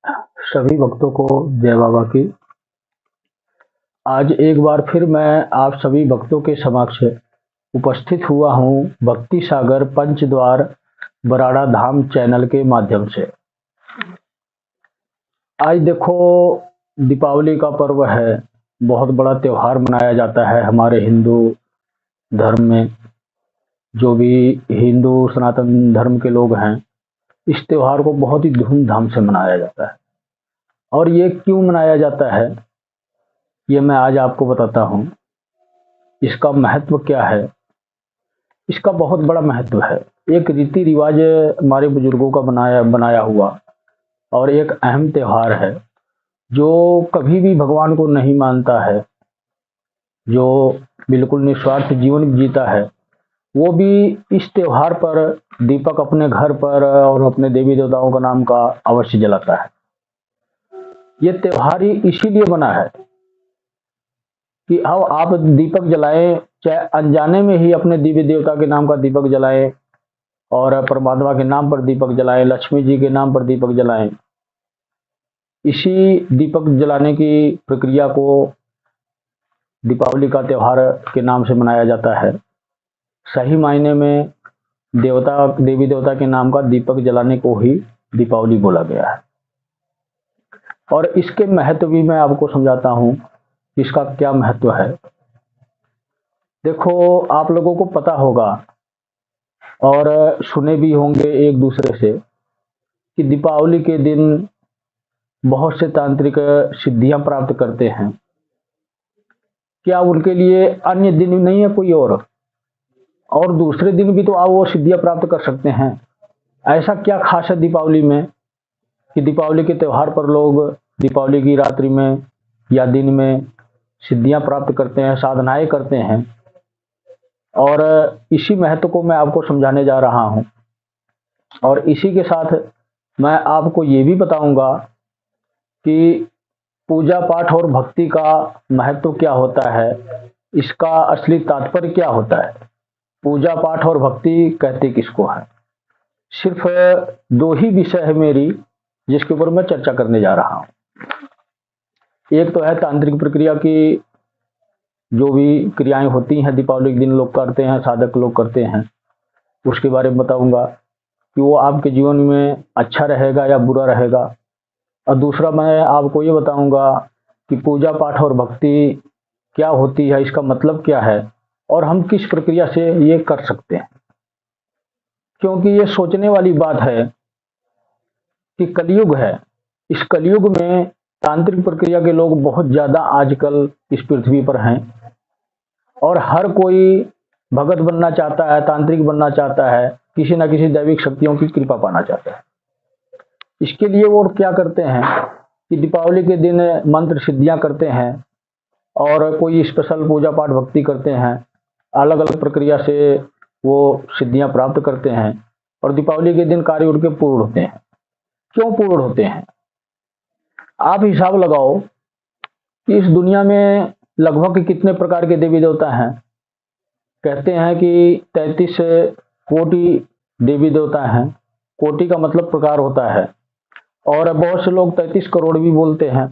सभी भक्तों को जय बाबा की। आज एक बार फिर मैं आप सभी भक्तों के समक्ष उपस्थित हुआ हूँ भक्ति सागर पंचद्वार बराड़ा धाम चैनल के माध्यम से। आज देखो, दीपावली का पर्व है। बहुत बड़ा त्योहार मनाया जाता है हमारे हिंदू धर्म में। जो भी हिंदू सनातन धर्म के लोग हैं, इस त्योहार को बहुत ही धूमधाम से मनाया जाता है। और ये क्यों मनाया जाता है, ये मैं आज आपको बताता हूँ। इसका महत्व क्या है? इसका बहुत बड़ा महत्व है। एक रीति रिवाज हमारे बुजुर्गों का बनाया बनाया हुआ और एक अहम त्योहार है। जो कभी भी भगवान को नहीं मानता है, जो बिल्कुल निस्वार्थ जीवन जीता है, वो भी इस त्योहार पर दीपक अपने घर पर और अपने देवी देवताओं का नाम का अवश्य जलाता है। ये त्योहार ही इसीलिए बना है कि अब आप दीपक जलाएं, चाहे अनजाने में ही अपने देवी देवता के नाम का दीपक जलाएं और परमात्मा के नाम पर दीपक जलाएं, लक्ष्मी जी के नाम पर दीपक जलाएं। इसी दीपक जलाने की प्रक्रिया को दीपावली का त्योहार के नाम से मनाया जाता है। सही मायने में देवी देवता के नाम का दीपक जलाने को ही दीपावली बोला गया है। और इसके महत्व भी मैं आपको समझाता हूँ, इसका क्या महत्व है। देखो, आप लोगों को पता होगा और सुने भी होंगे एक दूसरे से कि दीपावली के दिन बहुत से तांत्रिक सिद्धियां प्राप्त करते हैं। क्या उनके लिए अन्य दिन नहीं है कोई और दूसरे दिन भी तो आप वो सिद्धियां प्राप्त कर सकते हैं? ऐसा क्या खास है दीपावली में कि दीपावली के त्योहार पर लोग दीपावली की रात्रि में या दिन में सिद्धियां प्राप्त करते हैं, साधनाएं करते हैं? और इसी महत्व को मैं आपको समझाने जा रहा हूं। और इसी के साथ मैं आपको ये भी बताऊंगा कि पूजा पाठ और भक्ति का महत्व क्या होता है, इसका असली तात्पर्य क्या होता है। पूजा पाठ और भक्ति कहते किसको है? सिर्फ दो ही विषय है मेरी जिसके ऊपर मैं चर्चा करने जा रहा हूं। एक तो है तांत्रिक प्रक्रिया की जो भी क्रियाएं होती हैं दीपावली के दिन लोग करते हैं, साधक लोग करते हैं, उसके बारे में बताऊंगा कि वो आपके जीवन में अच्छा रहेगा या बुरा रहेगा। और दूसरा मैं आपको ये बताऊंगा कि पूजा पाठ और भक्ति क्या होती है, इसका मतलब क्या है और हम किस प्रक्रिया से ये कर सकते हैं। क्योंकि ये सोचने वाली बात है कि कलयुग है। इस कलयुग में तांत्रिक प्रक्रिया के लोग बहुत ज्यादा आजकल इस पृथ्वी पर हैं और हर कोई भगत बनना चाहता है, तांत्रिक बनना चाहता है, किसी न किसी दैविक शक्तियों की कृपा पाना चाहता है। इसके लिए वो क्या करते हैं कि दीपावली के दिन मंत्र सिद्धियां करते हैं और कोई स्पेशल पूजा पाठ भक्ति करते हैं। अलग अलग प्रक्रिया से वो सिद्धियां प्राप्त करते हैं और दीपावली के दिन कार्य उनके पूर्ण होते हैं। क्यों पूर्ण होते हैं? आप हिसाब लगाओ कि इस दुनिया में लगभग कितने प्रकार के देवी देवता हैं। कहते हैं कि 33 कोटि देवी देवता हैं। कोटि का मतलब प्रकार होता है और बहुत से लोग 33 करोड़ भी बोलते हैं।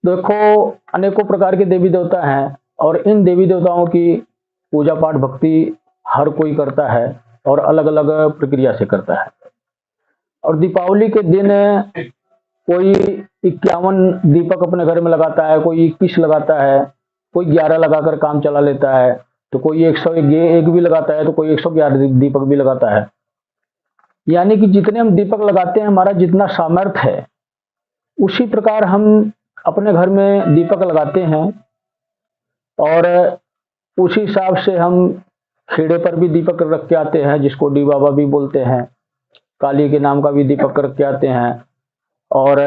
देखो, अनेकों प्रकार के देवी देवता हैं और इन देवी देवताओं की पूजा पाठ भक्ति हर कोई करता है और अलग अलग प्रक्रिया से करता है। और दीपावली के दिन कोई 51 दीपक अपने घर में लगाता है, कोई 21 लगाता है, कोई 11 लगाकर काम चला लेता है, तो कोई 101 भी लगाता है, तो कोई 111 दीपक भी लगाता है। यानी कि जितने हम दीपक लगाते हैं, हमारा जितना सामर्थ्य है उसी प्रकार हम अपने घर में दीपक लगाते हैं। और उसी हिसाब से हम खेड़े पर भी दीपक रख के आते हैं, जिसको डी बाबा भी बोलते हैं। काली के नाम का भी दीपक रख के आते हैं और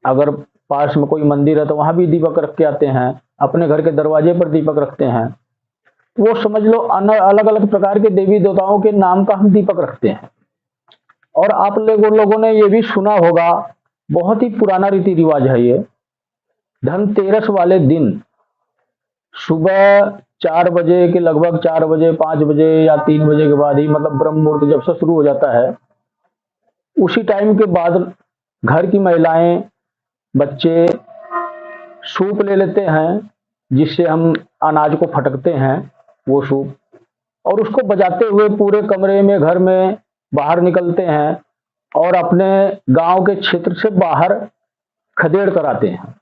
अगर पास में कोई मंदिर है तो वहां भी दीपक रख के आते हैं। अपने घर के दरवाजे पर दीपक रखते हैं। वो समझ लो अलग अलग प्रकार के देवी देवताओं के नाम का हम दीपक रखते हैं। और आप लोगों ने ये भी सुना होगा, बहुत ही पुराना रीति रिवाज है ये। धनतेरस वाले दिन सुबह 4 बजे के लगभग 4 बजे 5 बजे या 3 बजे के बाद ही, मतलब ब्रह्म मुहूर्त जब से शुरू हो जाता है, उसी टाइम के बाद घर की महिलाएं, बच्चे सूप ले लेते हैं, जिससे हम अनाज को फटकते हैं, वो सूप, और उसको बजाते हुए पूरे कमरे में, घर में बाहर निकलते हैं और अपने गांव के क्षेत्र से बाहर खदेड़ कर आते हैं।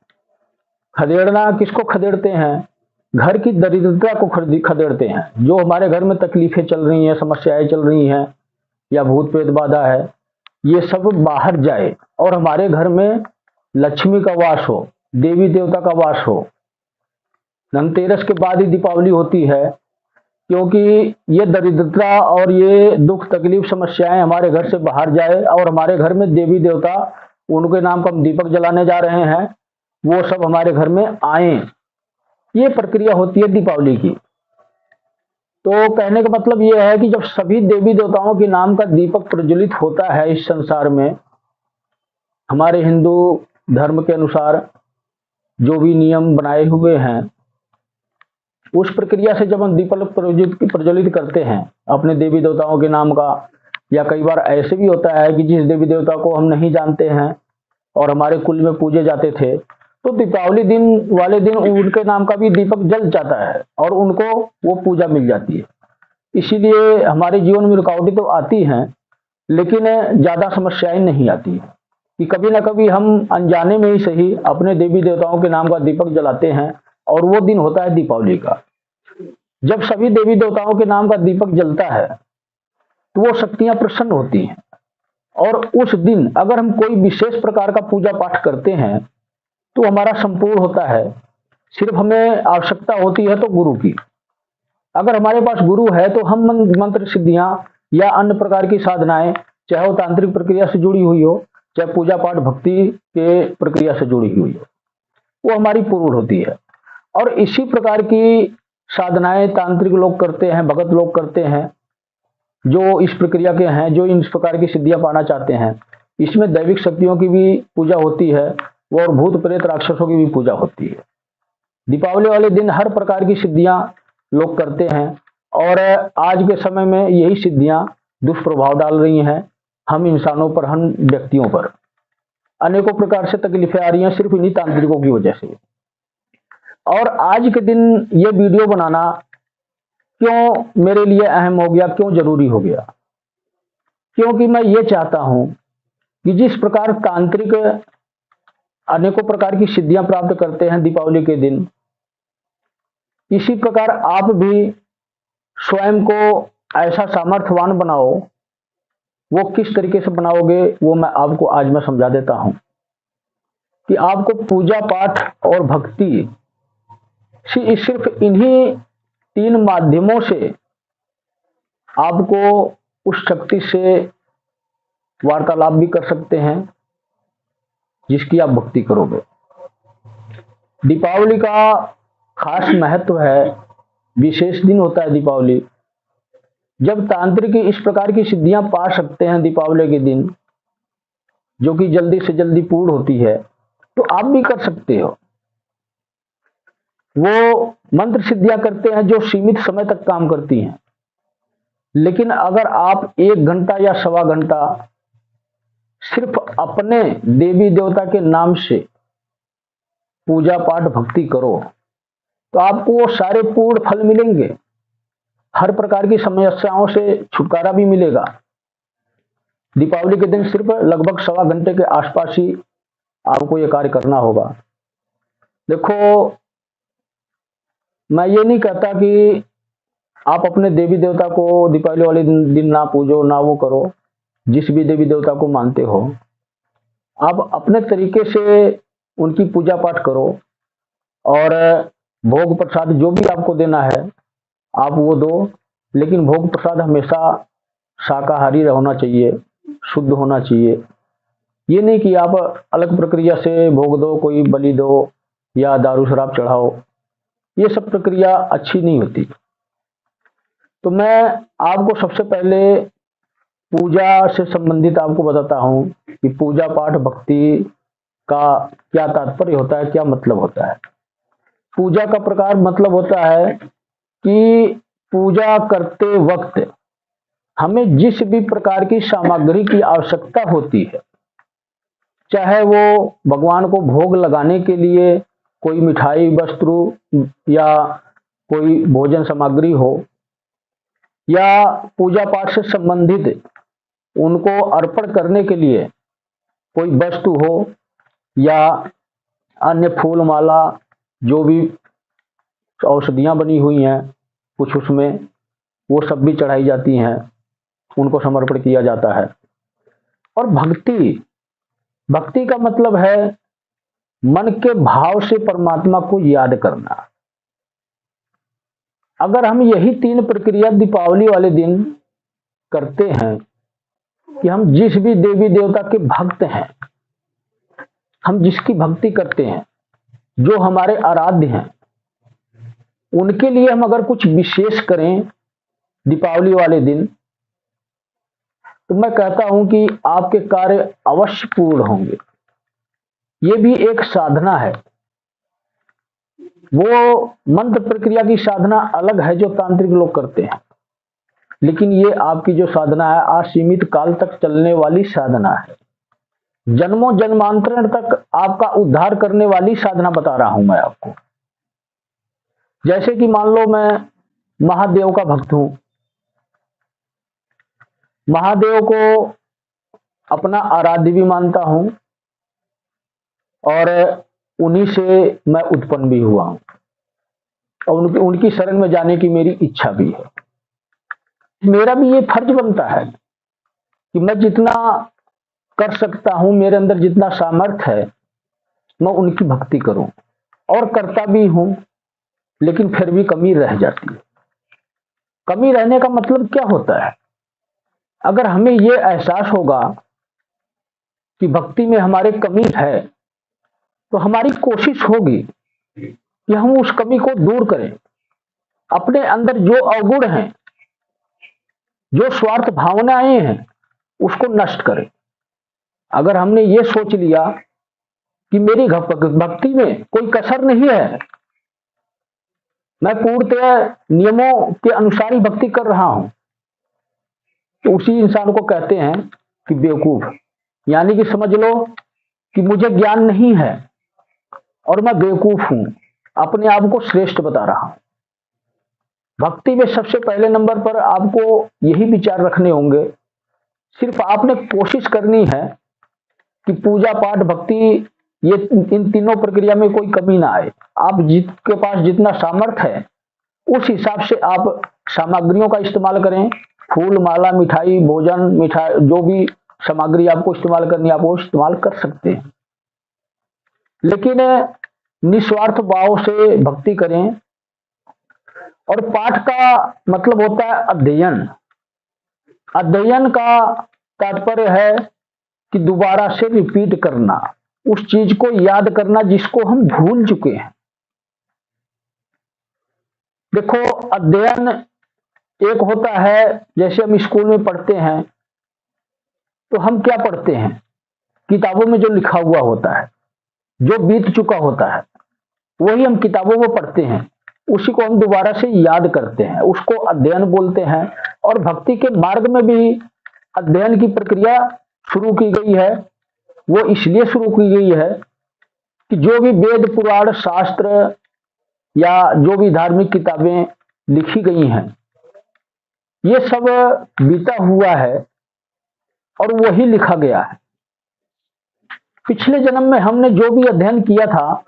खदेड़ना किसको खदेड़ते हैं? घर की दरिद्रता को खदेड़ते हैं। जो हमारे घर में तकलीफें चल रही हैं, समस्याएं चल रही हैं, या भूत प्रेत बाधा है, ये सब बाहर जाए और हमारे घर में लक्ष्मी का वास हो, देवी देवता का वास हो। धनतेरस के बाद ही दीपावली होती है, क्योंकि ये दरिद्रता और ये दुख तकलीफ समस्याएं हमारे घर से बाहर जाए और हमारे घर में देवी देवता, उनके नाम का हम दीपक जलाने जा रहे हैं, वो सब हमारे घर में आए। ये प्रक्रिया होती है दीपावली की। तो कहने का मतलब ये है कि जब सभी देवी देवताओं के नाम का दीपक प्रज्वलित होता है इस संसार में, हमारे हिंदू धर्म के अनुसार जो भी नियम बनाए हुए हैं, उस प्रक्रिया से जब हम दीपक प्रज्वलित करते हैं अपने देवी देवताओं के नाम का, या कई बार ऐसे भी होता है कि जिस देवी देवता को हम नहीं जानते हैं और हमारे कुल में पूजे जाते थे, तो दीपावली दिन वाले दिन उनके नाम का भी दीपक जल जाता है और उनको वो पूजा मिल जाती है। इसीलिए हमारे जीवन में रुकावटें तो आती हैं, लेकिन ज्यादा समस्याएं नहीं आती है कि कभी ना कभी हम अनजाने में ही सही अपने देवी देवताओं के नाम का दीपक जलाते हैं, और वो दिन होता है दीपावली का। जब सभी देवी देवताओं के नाम का दीपक जलता है तो वो शक्तियां प्रसन्न होती हैं, और उस दिन अगर हम कोई विशेष प्रकार का पूजा पाठ करते हैं तो हमारा संपूर्ण होता है। सिर्फ हमें आवश्यकता होती है तो गुरु की। अगर हमारे पास गुरु है तो हम मंत्र सिद्धियां या अन्य प्रकार की साधनाएं, चाहे वो तांत्रिक प्रक्रिया से जुड़ी हुई हो, चाहे पूजा पाठ भक्ति के प्रक्रिया से जुड़ी हुई हो, वो हमारी पूर्ण होती है। और इसी प्रकार की साधनाएं तांत्रिक लोग करते हैं, भगत लोग करते हैं, जो इस प्रक्रिया के हैं, जो इस प्रकार की सिद्धियां पाना चाहते हैं। इसमें दैविक शक्तियों की भी पूजा होती है और भूत प्रेत राक्षसों की भी पूजा होती है। दीपावली वाले दिन हर प्रकार की सिद्धियां लोग करते हैं, और आज के समय में यही सिद्धियां दुष्प्रभाव डाल रही हैं हम इंसानों पर, हम व्यक्तियों पर। अनेकों प्रकार से तकलीफें आ रही हैं सिर्फ इन्हीं तांत्रिकों की वजह से। और आज के दिन ये वीडियो बनाना क्यों मेरे लिए अहम हो गया, क्यों जरूरी हो गया? क्योंकि मैं ये चाहता हूं कि जिस प्रकार तांत्रिक अनेकों प्रकार की सिद्धियां प्राप्त करते हैं दीपावली के दिन, इसी प्रकार आप भी स्वयं को ऐसा सामर्थ्यवान बनाओ। वो किस तरीके से बनाओगे वो मैं आपको आज मैं समझा देता हूं कि आपको पूजा पाठ और भक्ति सिर्फ इन्हीं 3 माध्यमों से आपको उस शक्ति से वार्तालाप भी कर सकते हैं जिसकी आप भक्ति करोगे। दीपावली का खास महत्व है, विशेष दिन होता है दीपावली। जब तांत्रिक इस प्रकार की सिद्धियां पा सकते हैं दीपावली के दिन, जो कि जल्दी से जल्दी पूर्ण होती है, तो आप भी कर सकते हो। वो मंत्र सिद्धियां करते हैं जो सीमित समय तक काम करती हैं, लेकिन अगर आप 1 घंटा या सवा घंटा सिर्फ अपने देवी देवता के नाम से पूजा पाठ भक्ति करो, तो आपको वो सारे पूर्ण फल मिलेंगे। हर प्रकार की समस्याओं से छुटकारा भी मिलेगा। दीपावली के दिन सिर्फ लगभग सवा घंटे के आसपास ही आपको ये कार्य करना होगा। देखो, मैं ये नहीं कहता कि आप अपने देवी देवता को दीपावली वाले दिन ना पूजो, ना वो करो। जिस भी देवी देवता को मानते हो, आप अपने तरीके से उनकी पूजा पाठ करो, और भोग प्रसाद जो भी आपको देना है आप वो दो। लेकिन भोग प्रसाद हमेशा शाकाहारी होना चाहिए, शुद्ध होना चाहिए। ये नहीं कि आप अलग प्रक्रिया से भोग दो, कोई बलि दो या दारू शराब चढ़ाओ। ये सब प्रक्रिया अच्छी नहीं होती। तो मैं आपको सबसे पहले पूजा से संबंधित आपको बताता हूं कि पूजा पाठ भक्ति का क्या तात्पर्य होता है, क्या मतलब होता है। पूजा का प्रकार मतलब होता है कि पूजा करते वक्त हमें जिस भी प्रकार की सामग्री की आवश्यकता होती है, चाहे वो भगवान को भोग लगाने के लिए कोई मिठाई, वस्त्र या कोई भोजन सामग्री हो, या पूजा पाठ से संबंधित उनको अर्पण करने के लिए कोई वस्तु हो, या अन्य फूल माला, जो भी औषधियां बनी हुई हैं कुछ उसमें, वो सब भी चढ़ाई जाती हैं, उनको समर्पण किया जाता है। और भक्ति, भक्ति का मतलब है मन के भाव से परमात्मा को याद करना। अगर हम यही 3 प्रक्रिया दीपावली वाले दिन करते हैं कि हम जिस भी देवी देवता के भक्त हैं, हम जिसकी भक्ति करते हैं, जो हमारे आराध्य हैं, उनके लिए हम अगर कुछ विशेष करें दीपावली वाले दिन, तो मैं कहता हूं कि आपके कार्य अवश्य पूर्ण होंगे। ये भी एक साधना है। वो मंत्र प्रक्रिया की साधना अलग है जो तांत्रिक लोग करते हैं, लेकिन ये आपकी जो साधना है असीमित काल तक चलने वाली साधना है। जन्मों जन्मांतरण तक आपका उद्धार करने वाली साधना बता रहा हूं मैं आपको। जैसे कि मान लो मैं महादेव का भक्त हूं, महादेव को अपना आराध्य भी मानता हूं, और उन्हीं से मैं उत्पन्न भी हुआ हूं, और उनकी शरण में जाने की मेरी इच्छा भी है। मेरा भी ये फर्ज बनता है कि मैं जितना कर सकता हूं, मेरे अंदर जितना सामर्थ्य है, मैं उनकी भक्ति करूं, और करता भी हूं, लेकिन फिर भी कमी रह जाती है। कमी रहने का मतलब क्या होता है? अगर हमें ये एहसास होगा कि भक्ति में हमारे कमी है, तो हमारी कोशिश होगी कि हम उस कमी को दूर करें। अपने अंदर जो अवगुण हैं, जो स्वार्थ भावनाएं हैं, उसको नष्ट करें। अगर हमने ये सोच लिया कि मेरी भक्ति में कोई कसर नहीं है, मैं पूर्णतः नियमों के अनुसार ही भक्ति कर रहा हूं, तो उसी इंसान को कहते हैं कि बेवकूफ। यानी कि समझ लो कि मुझे ज्ञान नहीं है और मैं बेवकूफ हूं, अपने आप को श्रेष्ठ बता रहा हूं। भक्ति में सबसे पहले नंबर पर आपको यही विचार रखने होंगे। सिर्फ आपने कोशिश करनी है कि पूजा पाठ भक्ति, ये इन तीनों प्रक्रिया में कोई कमी ना आए। आप जिसके पास जितना सामर्थ्य है, उस हिसाब से आप सामग्रियों का इस्तेमाल करें। फूल माला, मिठाई, भोजन, मिठाई, जो भी सामग्री आपको इस्तेमाल करनी है, आप वो इस्तेमाल कर सकते हैं, लेकिन निस्वार्थ भाव से भक्ति करें। और पाठ का मतलब होता है अध्ययन। अध्ययन का तात्पर्य है कि दोबारा से रिपीट करना, उस चीज को याद करना जिसको हम भूल चुके हैं। देखो, अध्ययन एक होता है, जैसे हम स्कूल में पढ़ते हैं, तो हम क्या पढ़ते हैं? किताबों में जो लिखा हुआ होता है, जो बीत चुका होता है, वही हम किताबों में पढ़ते हैं, उसी को हम दोबारा से याद करते हैं, उसको अध्ययन बोलते हैं। और भक्ति के मार्ग में भी अध्ययन की प्रक्रिया शुरू की गई है। वो इसलिए शुरू की गई है कि जो भी वेद, पुराण, शास्त्र या जो भी धार्मिक किताबें लिखी गई हैं, ये सब बीता हुआ है और वही लिखा गया है। पिछले जन्म में हमने जो भी अध्ययन किया था,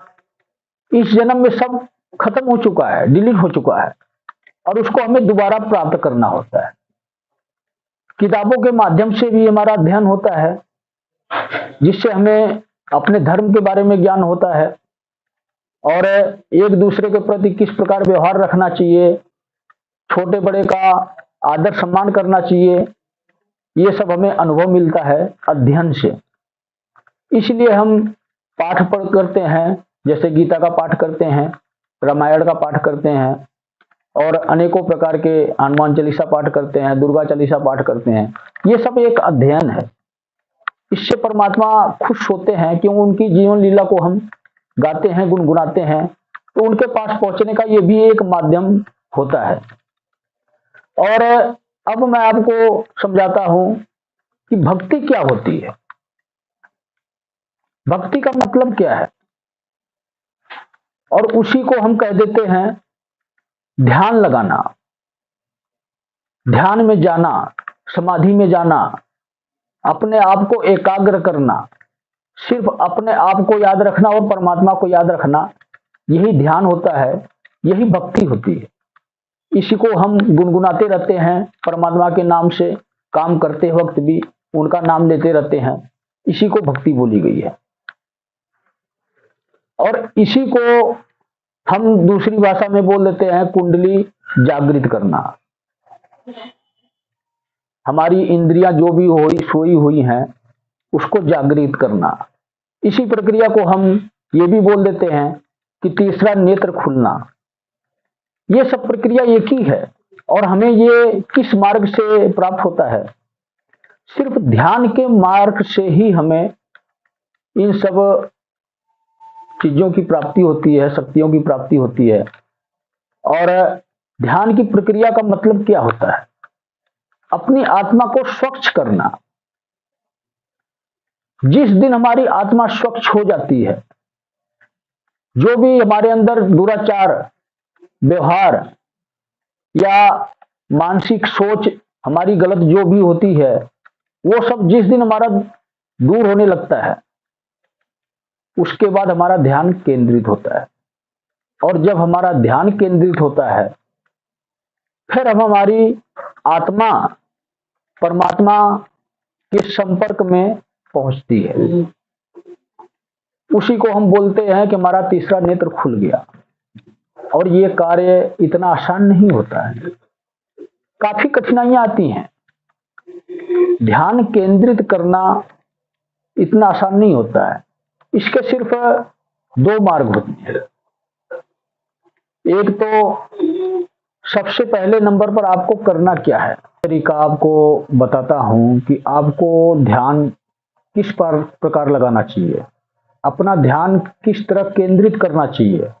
इस जन्म में सब खत्म हो चुका है, डिलीट हो चुका है, और उसको हमें दोबारा प्राप्त करना होता है। किताबों के माध्यम से भी हमारा अध्ययन होता है, जिससे हमें अपने धर्म के बारे में ज्ञान होता है, और एक दूसरे के प्रति किस प्रकार व्यवहार रखना चाहिए, छोटे बड़े का आदर सम्मान करना चाहिए, ये सब हमें अनुभव मिलता है अध्ययन से। इसलिए हम पाठ पढ़ करते हैं, जैसे गीता का पाठ करते हैं, रामायण का पाठ करते हैं, और अनेकों प्रकार के हनुमान चालीसा पाठ करते हैं, दुर्गा चालीसा पाठ करते हैं। ये सब एक अध्ययन है। इससे परमात्मा खुश होते हैं, क्यों? उनकी जीवन लीला को हम गाते हैं, गुनगुनाते हैं, तो उनके पास पहुंचने का ये भी एक माध्यम होता है। और अब मैं आपको समझाता हूं कि भक्ति क्या होती है। भक्ति का मतलब क्या है, और उसी को हम कह देते हैं ध्यान लगाना, ध्यान में जाना, समाधि में जाना, अपने आप को एकाग्र करना, सिर्फ अपने आप को याद रखना और परमात्मा को याद रखना, यही ध्यान होता है, यही भक्ति होती है। इसी को हम गुनगुनाते रहते हैं, परमात्मा के नाम से काम करते वक्त भी उनका नाम लेते रहते हैं, इसी को भक्ति बोली गई है। और इसी को हम दूसरी भाषा में बोल देते हैं कुंडली जागृत करना। हमारी इंद्रियां जो भी सोई हुई हैं उसको जागृत करना। इसी प्रक्रिया को हम ये भी बोल देते हैं कि तीसरा नेत्र खुलना। ये सब प्रक्रिया एक ही है, और हमें ये किस मार्ग से प्राप्त होता है? सिर्फ ध्यान के मार्ग से ही हमें इन सब चीजों की प्राप्ति होती है, शक्तियों की प्राप्ति होती है। और ध्यान की प्रक्रिया का मतलब क्या होता है? अपनी आत्मा को स्वच्छ करना। जिस दिन हमारी आत्मा स्वच्छ हो जाती है, जो भी हमारे अंदर दुराचार, व्यवहार या मानसिक सोच हमारी गलत जो भी होती है, वो सब जिस दिन हमारा दूर होने लगता है, उसके बाद हमारा ध्यान केंद्रित होता है। और जब हमारा ध्यान केंद्रित होता है, फिर हम हमारी आत्मा परमात्मा के संपर्क में पहुंचती है। उसी को हम बोलते हैं कि हमारा तीसरा नेत्र खुल गया। और ये कार्य इतना आसान नहीं होता है, काफी कठिनाइयां आती हैं। ध्यान केंद्रित करना इतना आसान नहीं होता है। इसके सिर्फ दो मार्ग होते हैं। एक तो सबसे पहले नंबर पर आपको करना क्या है, तरीका आपको बताता हूं कि आपको ध्यान किस प्रकार लगाना चाहिए, अपना ध्यान किस तरह केंद्रित करना चाहिए,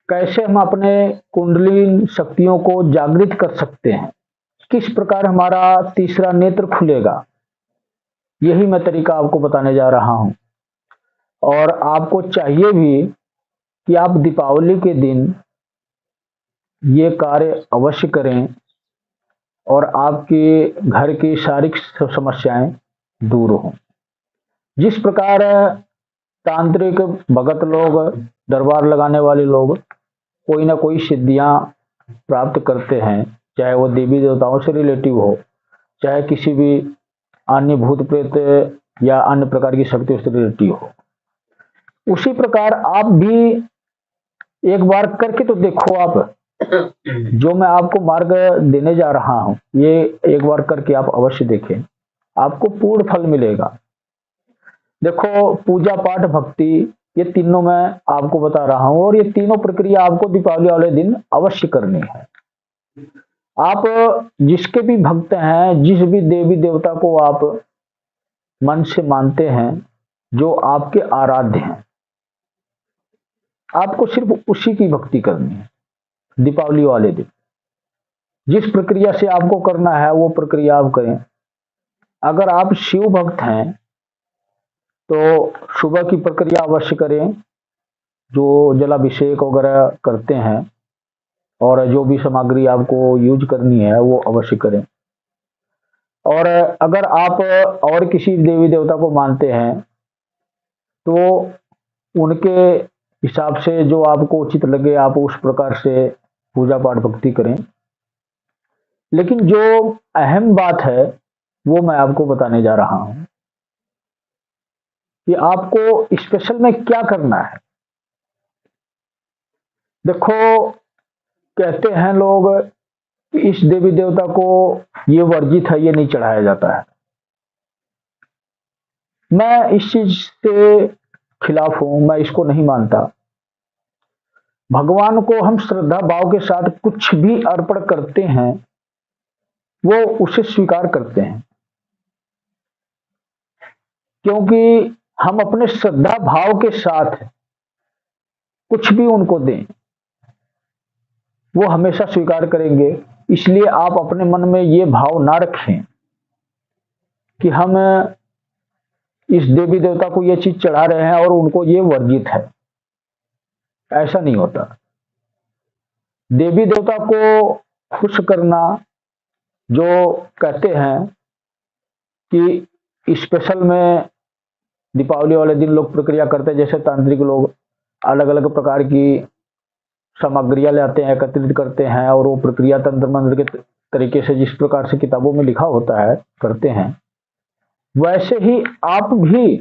कैसे हम अपने कुंडली शक्तियों को जागृत कर सकते हैं, किस प्रकार हमारा तीसरा नेत्र खुलेगा, यही मैं तरीका आपको बताने जा रहा हूं। और आपको चाहिए भी कि आप दीपावली के दिन ये कार्य अवश्य करें, और आपके घर की सारी समस्याएं दूर हों। जिस प्रकार तांत्रिक भगत लोग, दरबार लगाने वाले लोग कोई ना कोई सिद्धियां प्राप्त करते हैं, चाहे वो देवी देवताओं से रिलेटिव हो, चाहे किसी भी अन्य भूत प्रेत या अन्य प्रकार की शक्तियों से रिलेटिव हो, उसी प्रकार आप भी एक बार करके तो देखो। आप जो मैं आपको मार्ग देने जा रहा हूं, ये एक बार करके आप अवश्य देखें, आपको पूर्ण फल मिलेगा। देखो, पूजा पाठ भक्ति ये तीनों मैं आपको बता रहा हूं, और ये तीनों प्रक्रिया आपको दीपावली वाले दिन अवश्य करनी है। आप जिसके भी भक्त हैं, जिस भी देवी देवता को आप मन से मानते हैं, जो आपके आराध्य हैं, आपको सिर्फ उसी की भक्ति करनी है दीपावली वाले दिन। जिस प्रक्रिया से आपको करना है वो प्रक्रिया आप करें। अगर आप शिव भक्त हैं तो सुबह की प्रक्रिया अवश्य करें, जो जलाभिषेक वगैरह करते हैं, और जो भी सामग्री आपको यूज करनी है वो अवश्य करें। और अगर आप और किसी देवी देवता को मानते हैं तो उनके हिसाब से जो आपको उचित लगे आप उस प्रकार से पूजा पाठ भक्ति करें। लेकिन जो अहम बात है वो मैं आपको बताने जा रहा हूं कि आपको स्पेशल में क्या करना है। देखो, कहते हैं लोग कि इस देवी देवता को ये वर्जित है, ये नहीं चढ़ाया जाता है। मैं इस चीज से खिलाफ हूं, मैं इसको नहीं मानता। भगवान को हम श्रद्धा भाव के साथ कुछ भी अर्पण करते हैं, वो उसे स्वीकार करते हैं, क्योंकि हम अपने श्रद्धा भाव के साथ कुछ भी उनको दें, वो हमेशा स्वीकार करेंगे। इसलिए आप अपने मन में ये भाव ना रखें कि हम इस देवी देवता को ये चीज चढ़ा रहे हैं और उनको ये वर्जित है। ऐसा नहीं होता। देवी देवता को खुश करना, जो कहते हैं कि स्पेशल में दीपावली वाले दिन लोग प्रक्रिया करते हैं, जैसे तांत्रिक लोग अलग अलग प्रकार की सामग्रियां लाते हैं, एकत्रित करते हैं और वो प्रक्रिया तंत्र मंत्र के तरीके से जिस प्रकार से किताबों में लिखा होता है करते हैं। वैसे ही आप भी,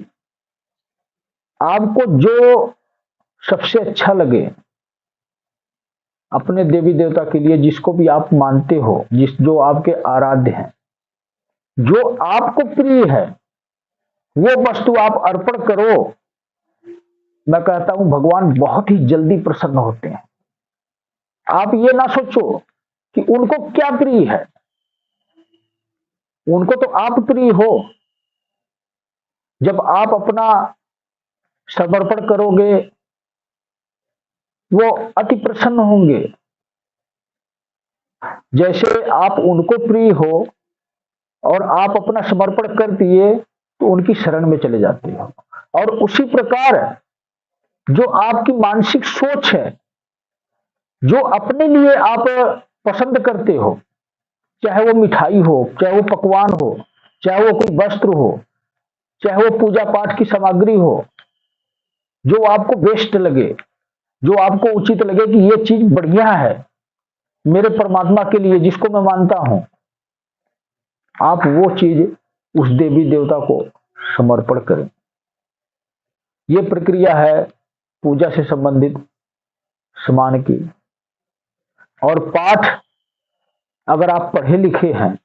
आपको जो सबसे अच्छा लगे अपने देवी देवता के लिए, जिसको भी आप मानते हो, जो आपके आराध्य हैं, जो आपको प्रिय है, वो वस्तु आप अर्पण करो। मैं कहता हूं भगवान बहुत ही जल्दी प्रसन्न होते हैं। आप ये ना सोचो कि उनको क्या प्रिय है, उनको तो आप प्रिय हो। जब आप अपना समर्पण करोगे वो अति प्रसन्न होंगे। जैसे आप उनको प्रिय हो और आप अपना समर्पण कर दिए तो उनकी शरण में चले जाते हो। और उसी प्रकार जो आपकी मानसिक सोच है, जो अपने लिए आप पसंद करते हो, चाहे वो मिठाई हो, चाहे वो पकवान हो, चाहे वो कोई वस्त्र हो, चाहे वो पूजा पाठ की सामग्री हो, जो आपको बेस्ट लगे, जो आपको उचित लगे कि ये चीज बढ़िया है मेरे परमात्मा के लिए, जिसको मैं मानता हूं, आप वो चीज उस देवी देवता को समर्पण करें। ये प्रक्रिया है पूजा से संबंधित सामान की। और पाठ अगर आप पढ़े लिखे हैं,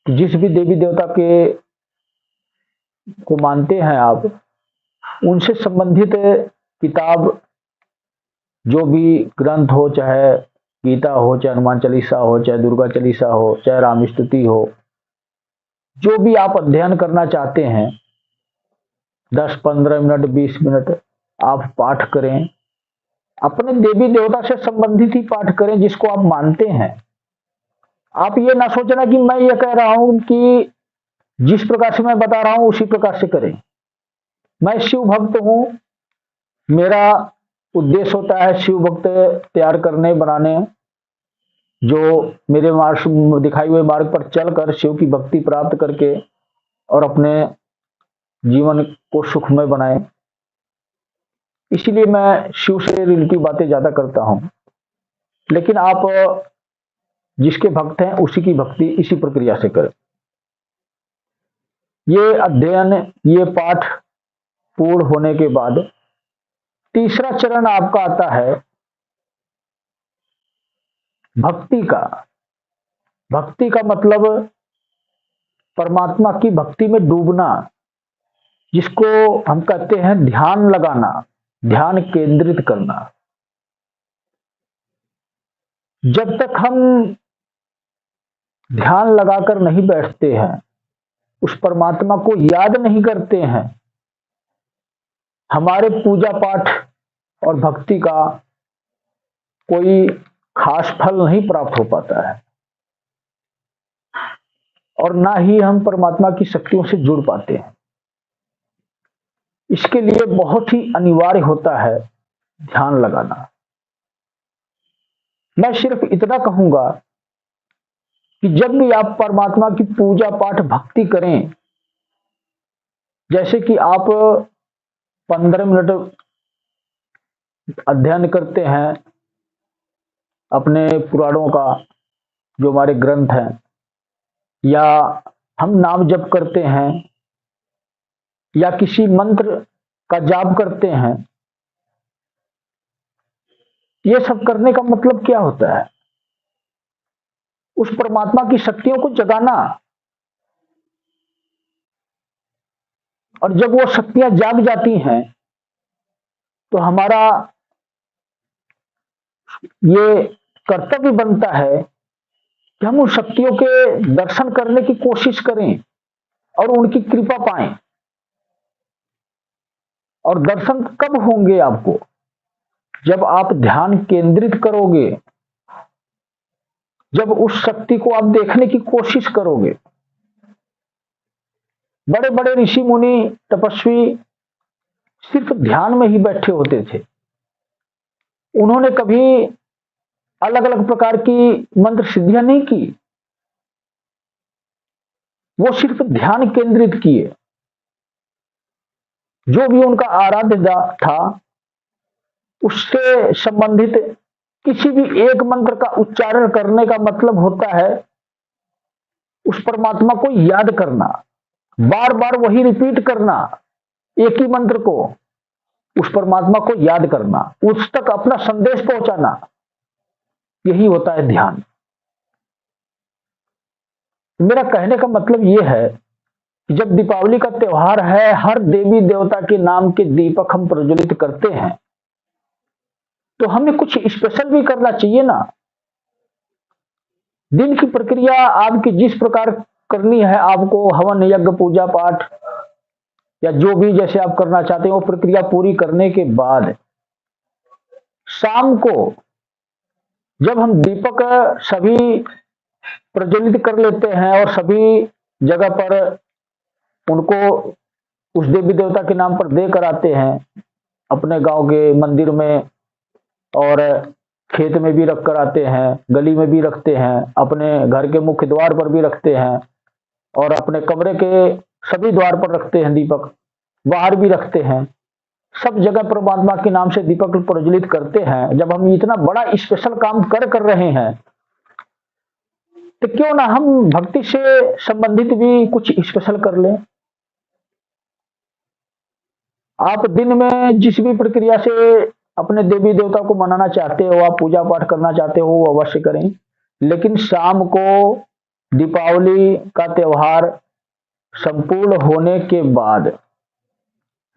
तो जिस भी देवी देवता के को मानते हैं आप, उनसे संबंधित किताब, जो भी ग्रंथ हो, चाहे गीता हो, चाहे हनुमान चालीसा हो, चाहे दुर्गा चालीसा हो, चाहे राम स्तुति हो, जो भी आप अध्ययन करना चाहते हैं, 10-15 मिनट 20 मिनट आप पाठ करें। अपने देवी देवता से संबंधित ही पाठ करें जिसको आप मानते हैं। आप ये ना सोचना कि मैं ये कह रहा हूं कि जिस प्रकार से मैं बता रहा हूं उसी प्रकार से करें। मैं शिव भक्त हूं, मेरा उद्देश्य होता है शिव भक्त तैयार करने, बनाने, जो मेरे मार्ग दिखाई हुए मार्ग पर चलकर शिव की भक्ति प्राप्त करके और अपने जीवन को सुखमय बनाए। इसलिए मैं शिव से रिलेटिव बातें ज्यादा करता हूं। लेकिन आप जिसके भक्त हैं उसी की भक्ति इसी प्रक्रिया से करें। ये अध्ययन, ये पाठ पूर्ण होने के बाद तीसरा चरण आपका आता है भक्ति का। भक्ति का मतलब परमात्मा की भक्ति में डूबना, जिसको हम कहते हैं ध्यान लगाना, ध्यान केंद्रित करना। जब तक हम ध्यान लगाकर नहीं बैठते हैं, उस परमात्मा को याद नहीं करते हैं, हमारे पूजा पाठ और भक्ति का कोई खास फल नहीं प्राप्त हो पाता है और ना ही हम परमात्मा की शक्तियों से जुड़ पाते हैं। इसके लिए बहुत ही अनिवार्य होता है ध्यान लगाना। मैं सिर्फ इतना कहूंगा कि जब भी आप परमात्मा की पूजा पाठ भक्ति करें, जैसे कि आप 15 मिनट अध्ययन करते हैं अपने पुराणों का, जो हमारे ग्रंथ हैं, या हम नाम जप करते हैं या किसी मंत्र का जाप करते हैं, ये सब करने का मतलब क्या होता है? उस परमात्मा की शक्तियों को जगाना। और जब वो शक्तियां जाग जाती हैं तो हमारा ये कर्तव्य बनता है कि हम उन शक्तियों के दर्शन करने की कोशिश करें और उनकी कृपा पाएं। और दर्शन कब होंगे आपको? जब आप ध्यान केंद्रित करोगे, जब उस शक्ति को आप देखने की कोशिश करोगे। बड़े बड़े ऋषि मुनि तपस्वी सिर्फ ध्यान में ही बैठे होते थे। उन्होंने कभी अलग अलग प्रकार की मंत्र सिद्धियां नहीं की, वो सिर्फ ध्यान केंद्रित किए। जो भी उनका आराध्य था उससे संबंधित किसी भी एक मंत्र का उच्चारण करने का मतलब होता है उस परमात्मा को याद करना, बार बार वही रिपीट करना, एक ही मंत्र को, उस परमात्मा को याद करना, उस तक अपना संदेश पहुंचाना, यही होता है ध्यान। मेरा कहने का मतलब यह है कि जब दीपावली का त्योहार है, हर देवी देवता के नाम के दीपक हम प्रज्वलित करते हैं, तो हमें कुछ स्पेशल भी करना चाहिए ना। दिन की प्रक्रिया आपकी जिस प्रकार करनी है, आपको हवन यज्ञ पूजा पाठ या जो भी जैसे आप करना चाहते हैं, वो प्रक्रिया पूरी करने के बाद शाम को जब हम दीपक सभी प्रज्वलित कर लेते हैं और सभी जगह पर उनको उस देवी देवता के नाम पर देकर आते हैं, अपने गांव के मंदिर में और खेत में भी रख कर आते हैं, गली में भी रखते हैं, अपने घर के मुख्य द्वार पर भी रखते हैं और अपने कमरे के सभी द्वार पर रखते हैं दीपक, बाहर भी रखते हैं, सब जगह परमात्मा के नाम से दीपक प्रज्वलित करते हैं। जब हम इतना बड़ा स्पेशल काम कर रहे हैं, तो क्यों ना हम भक्ति से संबंधित भी कुछ स्पेशल कर लें। आप दिन में जिस भी प्रक्रिया से अपने देवी देवता को मनाना चाहते हो, आप पूजा पाठ करना चाहते हो, वो अवश्य करें, लेकिन शाम को दीपावली का त्योहार संपूर्ण होने के बाद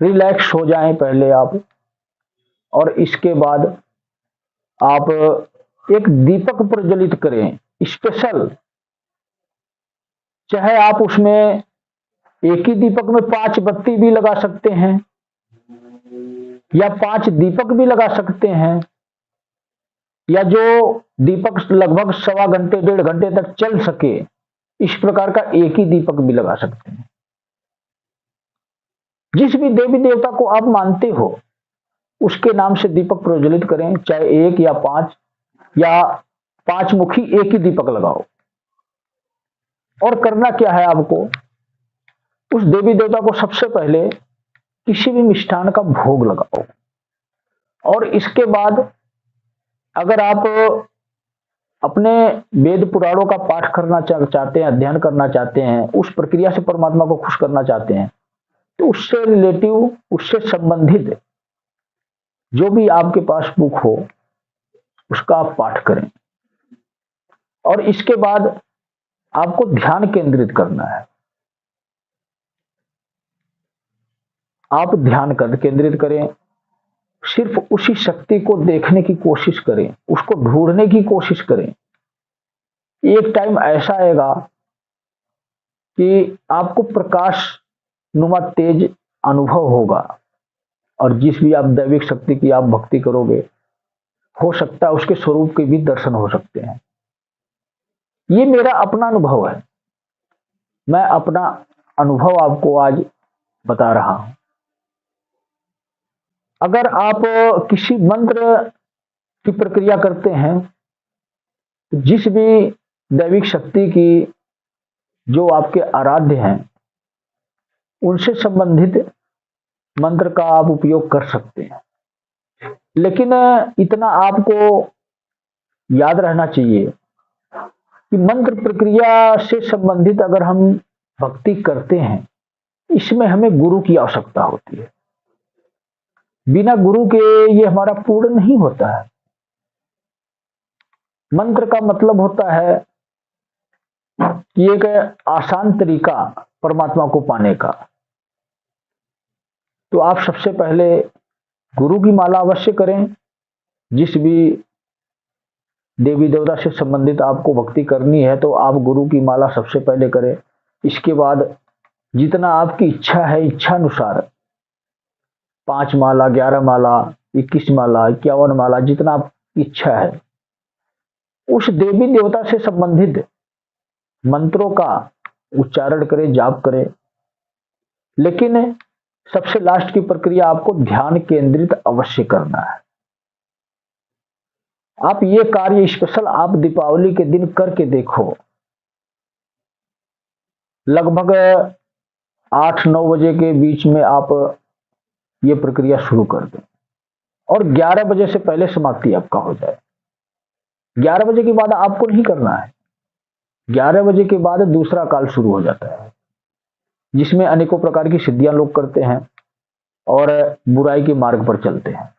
रिलैक्स हो जाएं पहले आप, और इसके बाद आप एक दीपक प्रज्वलित करें स्पेशल। चाहे आप उसमें एक ही दीपक में 5 बत्ती भी लगा सकते हैं या 5 दीपक भी लगा सकते हैं, या जो दीपक लगभग सवा घंटे 1.5 घंटे तक चल सके, इस प्रकार का एक ही दीपक भी लगा सकते हैं। जिस भी देवी देवता को आप मानते हो उसके नाम से दीपक प्रज्वलित करें, चाहे 1 या 5 या 5 मुखी एक ही दीपक लगाओ। और करना क्या है, आपको उस देवी देवता को सबसे पहले किसी भी मिष्ठान का भोग लगाओ, और इसके बाद अगर आप अपने वेद पुराणों का पाठ करना चाहते हैं, अध्ययन करना चाहते हैं, उस प्रक्रिया से परमात्मा को खुश करना चाहते हैं, तो उससे रिलेटिव, उससे संबंधित जो भी आपके पास बुक हो उसका आप पाठ करें। और इसके बाद आपको ध्यान केंद्रित करना है। आप ध्यान केंद्रित करें, सिर्फ उसी शक्ति को देखने की कोशिश करें, उसको ढूंढने की कोशिश करें। एक टाइम ऐसा आएगा कि आपको प्रकाश नुमा तेज अनुभव होगा, और जिस भी आप दैविक शक्ति की आप भक्ति करोगे, हो सकता है उसके स्वरूप के भी दर्शन हो सकते हैं। ये मेरा अपना अनुभव है, मैं अपना अनुभव आपको आज बता रहा हूं। अगर आप किसी मंत्र की प्रक्रिया करते हैं, तो जिस भी दैविक शक्ति की जो आपके आराध्य हैं, उनसे संबंधित मंत्र का आप उपयोग कर सकते हैं। लेकिन इतना आपको याद रहना चाहिए कि मंत्र प्रक्रिया से संबंधित अगर हम भक्ति करते हैं, इसमें हमें गुरु की आवश्यकता होती है। बिना गुरु के ये हमारा पूर्ण नहीं होता है। मंत्र का मतलब होता है कि एक आसान तरीका परमात्मा को पाने का। तो आप सबसे पहले गुरु की माला अवश्य करें। जिस भी देवी देवता से संबंधित आपको भक्ति करनी है, तो आप गुरु की माला सबसे पहले करें। इसके बाद जितना आपकी इच्छा है, इच्छा अनुसार 5 माला, 11 माला, 21 माला, 51 माला, जितना आपकी इच्छा है, उस देवी देवता से संबंधित मंत्रों का उच्चारण करें, जाप करें। लेकिन सबसे लास्ट की प्रक्रिया आपको ध्यान केंद्रित अवश्य करना है। आप ये कार्य स्पेशल आप दीपावली के दिन करके देखो। लगभग 8-9 बजे के बीच में आप ये प्रक्रिया शुरू कर दें और 11 बजे से पहले समाप्ति आपका हो जाए। 11 बजे के बाद आपको नहीं करना है। 11 बजे के बाद दूसरा काल शुरू हो जाता है, जिसमें अनेकों प्रकार की सिद्धियां लोग करते हैं और बुराई के मार्ग पर चलते हैं।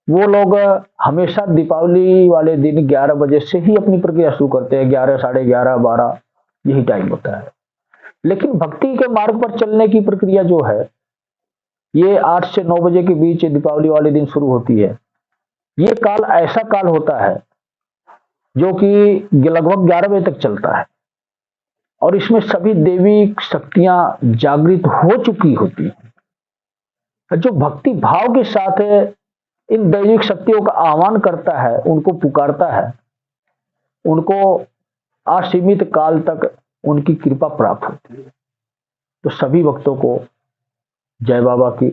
वो लोग हमेशा दीपावली वाले दिन 11 बजे से ही अपनी प्रक्रिया शुरू करते हैं। 11, साढ़े 11, 12 यही टाइम होता है। लेकिन भक्ति के मार्ग पर चलने की प्रक्रिया जो है, ये 8 से 9 बजे के बीच दीपावली वाले दिन शुरू होती है। ये काल ऐसा काल होता है जो कि लगभग 11 बजे तक चलता है और इसमें सभी देवी शक्तियां जागृत हो चुकी होती हैं। जो भक्ति भाव के साथ इन दैविक शक्तियों का आह्वान करता है, उनको पुकारता है, उनको असीमित काल तक उनकी कृपा प्राप्त होती है। तो सभी भक्तों को जय बाबा की